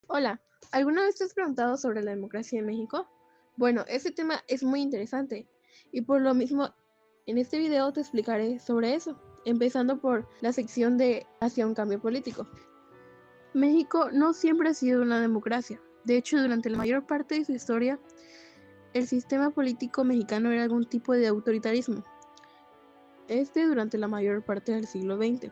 Hola, ¿alguna vez te has preguntado sobre la democracia en México? Bueno, este tema es muy interesante y por lo mismo en este video te explicaré sobre eso, empezando por la sección de hacia un cambio político. México no siempre ha sido una democracia. De hecho, durante la mayor parte de su historia, el sistema político mexicano era algún tipo de autoritarismo. Durante la mayor parte del siglo XX.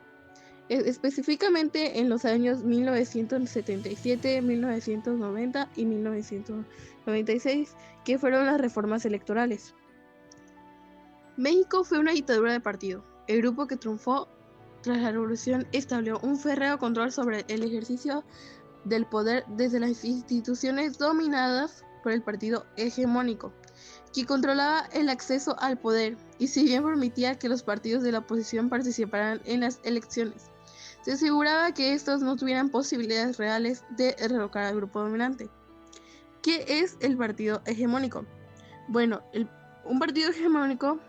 Específicamente en los años 1977, 1990 y 1996, que fueron las reformas electorales. México fue una dictadura de partido. El grupo que triunfó tras la revolución estableció un férreo control sobre el ejercicio del poder desde las instituciones dominadas por el partido hegemónico, que controlaba el acceso al poder y si bien permitía que los partidos de la oposición participaran en las elecciones, se aseguraba que estos no tuvieran posibilidades reales de derrocar al grupo dominante. ¿Qué es el partido hegemónico? Bueno, un partido hegemónico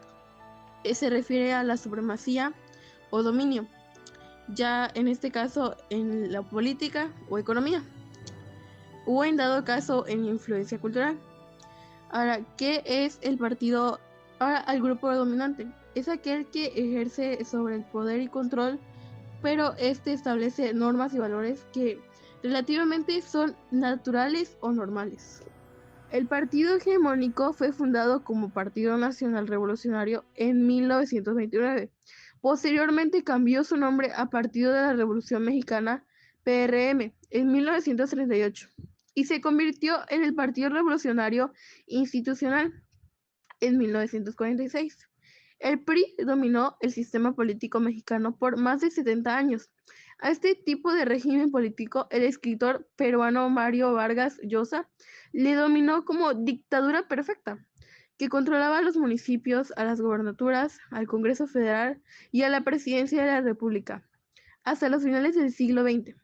se refiere a la supremacía o dominio, ya en este caso en la política o economía, o en dado caso en influencia cultural. Ahora, ¿qué es el partido? Ahora, el grupo dominante es aquel que ejerce sobre el poder y control, pero este establece normas y valores que relativamente son naturales o normales. El partido hegemónico fue fundado como Partido Nacional Revolucionario en 1929. Posteriormente cambió su nombre a Partido de la Revolución Mexicana, PRM, en 1938 y se convirtió en el Partido Revolucionario Institucional en 1946. El PRI dominó el sistema político mexicano por más de 70 años. A este tipo de régimen político, el escritor peruano Mario Vargas Llosa le dominó como dictadura perfecta, que controlaba a los municipios, a las gobernaturas, al Congreso Federal y a la Presidencia de la República, hasta los finales del siglo XX.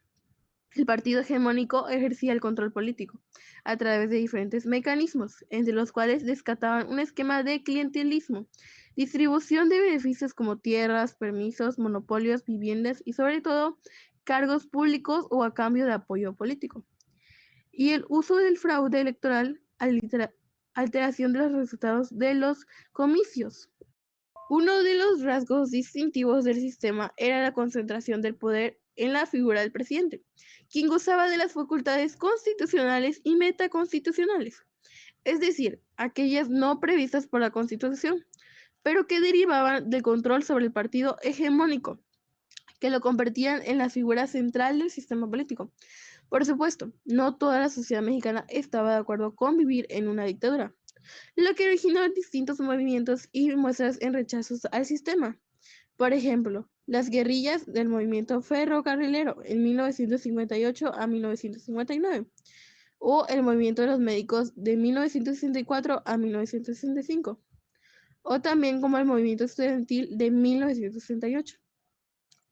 El partido hegemónico ejercía el control político a través de diferentes mecanismos, entre los cuales descartaban un esquema de clientelismo, distribución de beneficios como tierras, permisos, monopolios, viviendas y sobre todo cargos públicos o a cambio de apoyo político. Y el uso del fraude electoral, alteración de los resultados de los comicios. Uno de los rasgos distintivos del sistema era la concentración del poder en la figura del presidente, quien gozaba de las facultades constitucionales y metaconstitucionales, es decir, aquellas no previstas por la Constitución, pero que derivaban del control sobre el partido hegemónico, que lo convertían en la figura central del sistema político. Por supuesto, no toda la sociedad mexicana estaba de acuerdo con vivir en una dictadura, lo que originó distintos movimientos y muestras en rechazos al sistema. Por ejemplo, las guerrillas del movimiento ferrocarrilero en 1958 a 1959, o el movimiento de los médicos de 1964 a 1965, o también como el movimiento estudiantil de 1968.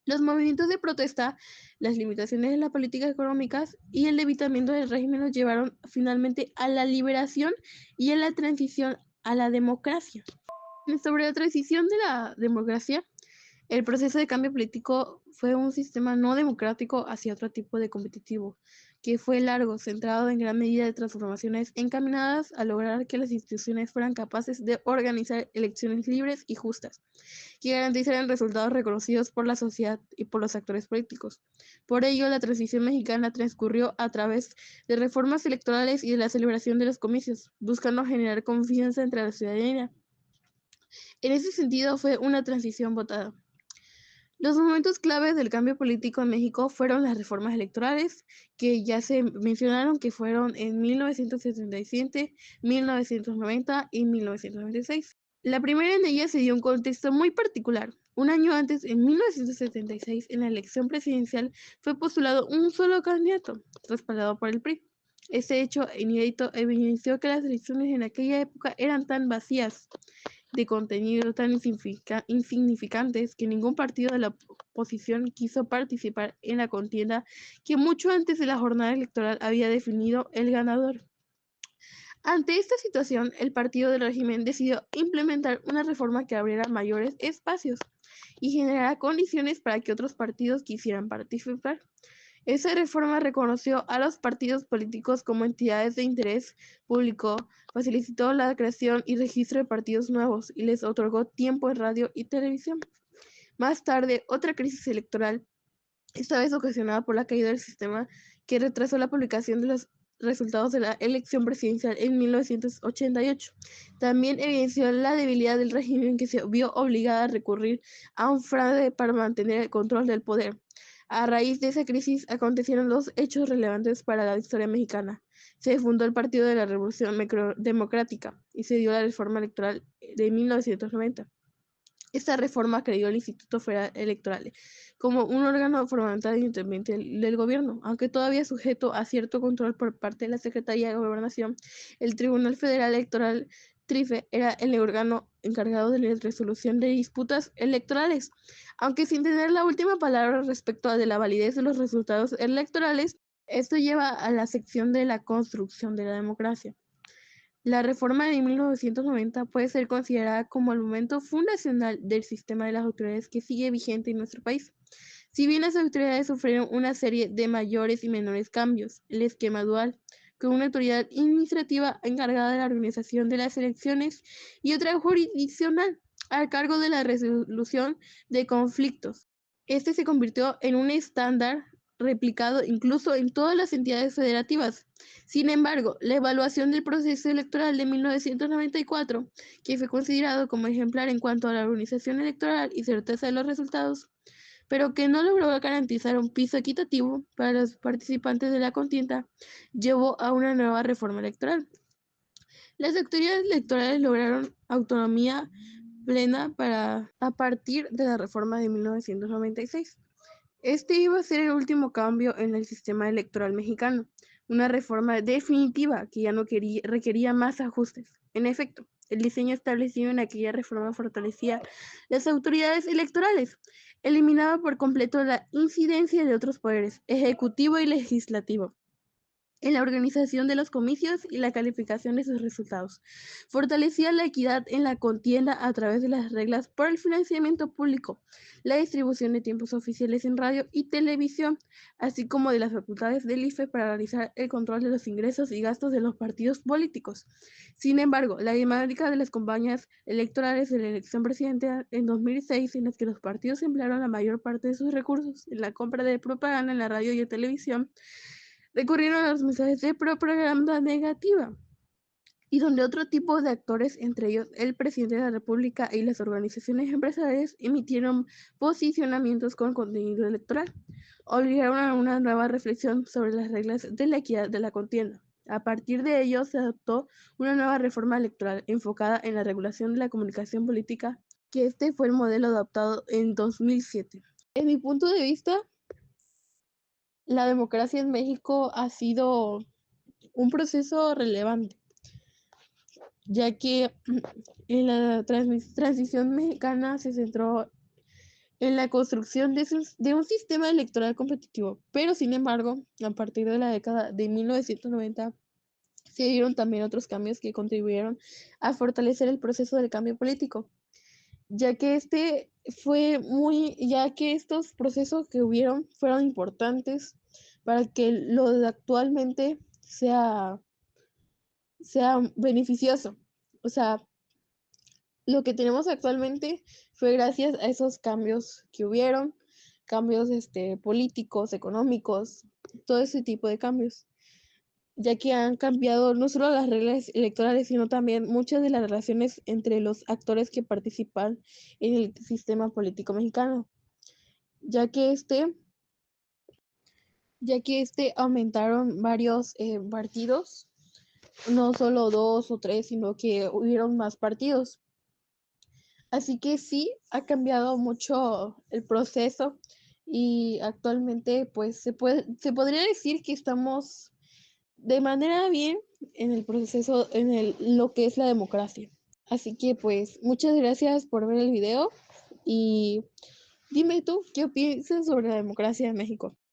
Los movimientos de protesta, las limitaciones de las políticas económicas y el debilitamiento del régimen nos llevaron finalmente a la liberación y a la transición a la democracia. Sobre la transición de la democracia, el proceso de cambio político fue un sistema no democrático hacia otro tipo de competitivo, que fue largo, centrado en gran medida de transformaciones encaminadas a lograr que las instituciones fueran capaces de organizar elecciones libres y justas, que garantizaran resultados reconocidos por la sociedad y por los actores políticos. Por ello, la transición mexicana transcurrió a través de reformas electorales y de la celebración de los comicios, buscando generar confianza entre la ciudadanía. En ese sentido, fue una transición votada. Los momentos claves del cambio político en México fueron las reformas electorales, que ya se mencionaron que fueron en 1977, 1990 y 1996. La primera en ellas se dio un contexto muy particular. Un año antes, en 1976, en la elección presidencial, fue postulado un solo candidato, respaldado por el PRI. Este hecho inédito evidenció que las elecciones en aquella época eran tan vacías de contenido tan insignificantes que ningún partido de la oposición quiso participar en la contienda que mucho antes de la jornada electoral había definido el ganador. Ante esta situación, el partido del régimen decidió implementar una reforma que abriera mayores espacios y generara condiciones para que otros partidos quisieran participar. Esa reforma reconoció a los partidos políticos como entidades de interés público, facilitó la creación y registro de partidos nuevos y les otorgó tiempo en radio y televisión. Más tarde, otra crisis electoral, esta vez ocasionada por la caída del sistema que retrasó la publicación de los resultados de la elección presidencial en 1988. También evidenció la debilidad del régimen, que se vio obligada a recurrir a un fraude para mantener el control del poder. A raíz de esa crisis acontecieron dos hechos relevantes para la historia mexicana. Se fundó el Partido de la Revolución Democrática y se dio la reforma electoral de 1990. Esta reforma creó el Instituto Federal Electoral como un órgano fundamental e independiente del gobierno, aunque todavía sujeto a cierto control por parte de la Secretaría de Gobernación. El Tribunal Federal Electoral TRIFE era el órgano encargado de la resolución de disputas electorales, aunque sin tener la última palabra respecto a la validez de los resultados electorales. Esto lleva a la sección de la construcción de la democracia. La reforma de 1990 puede ser considerada como el momento fundacional del sistema de las autoridades que sigue vigente en nuestro país. Si bien las autoridades sufrieron una serie de mayores y menores cambios, el esquema dual, con una autoridad administrativa encargada de la organización de las elecciones y otra jurisdiccional a cargo de la resolución de conflictos. Este se convirtió en un estándar replicado incluso en todas las entidades federativas. Sin embargo, la evaluación del proceso electoral de 1994, que fue considerado como ejemplar en cuanto a la organización electoral y certeza de los resultados, pero que no logró garantizar un piso equitativo para los participantes de la contienda, llevó a una nueva reforma electoral. Las autoridades electorales lograron autonomía plena a partir de la reforma de 1996. Este iba a ser el último cambio en el sistema electoral mexicano, una reforma definitiva que ya no requería más ajustes. En efecto, el diseño establecido en aquella reforma fortalecía las autoridades electorales, eliminaba por completo la incidencia de otros poderes, ejecutivo y legislativo, en la organización de los comicios y la calificación de sus resultados. Fortalecía la equidad en la contienda a través de las reglas por el financiamiento público, la distribución de tiempos oficiales en radio y televisión, así como de las facultades del IFE para realizar el control de los ingresos y gastos de los partidos políticos. Sin embargo, la dinámica de las campañas electorales de la elección presidencial en 2006, en las que los partidos emplearon la mayor parte de sus recursos en la compra de propaganda en la radio y en televisión, recurrieron a los mensajes de propaganda negativa, y donde otro tipo de actores, entre ellos el presidente de la República y las organizaciones empresariales, emitieron posicionamientos con contenido electoral, obligaron a una nueva reflexión sobre las reglas de la equidad de la contienda. A partir de ello se adoptó una nueva reforma electoral enfocada en la regulación de la comunicación política, que este fue el modelo adoptado en 2007. En mi punto de vista, la democracia en México ha sido un proceso relevante, ya que en la transición mexicana se centró en la construcción de un sistema electoral competitivo, pero sin embargo, a partir de la década de 1990, se dieron también otros cambios que contribuyeron a fortalecer el proceso del cambio político, ya que ya que estos procesos que hubieron fueron importantes para que lo de actualmente sea beneficioso. O sea, lo que tenemos actualmente fue gracias a esos cambios que hubieron, cambios políticos, económicos, todo ese tipo de cambios, ya que han cambiado no solo las reglas electorales, sino también muchas de las relaciones entre los actores que participan en el sistema político mexicano, ya que aumentaron varios partidos, no solo dos o tres, sino que hubieron más partidos. Así que sí, ha cambiado mucho el proceso y actualmente pues se podría decir que estamos de manera bien en el proceso, lo que es la democracia. Así que pues muchas gracias por ver el video y dime tú, ¿qué piensas sobre la democracia en México?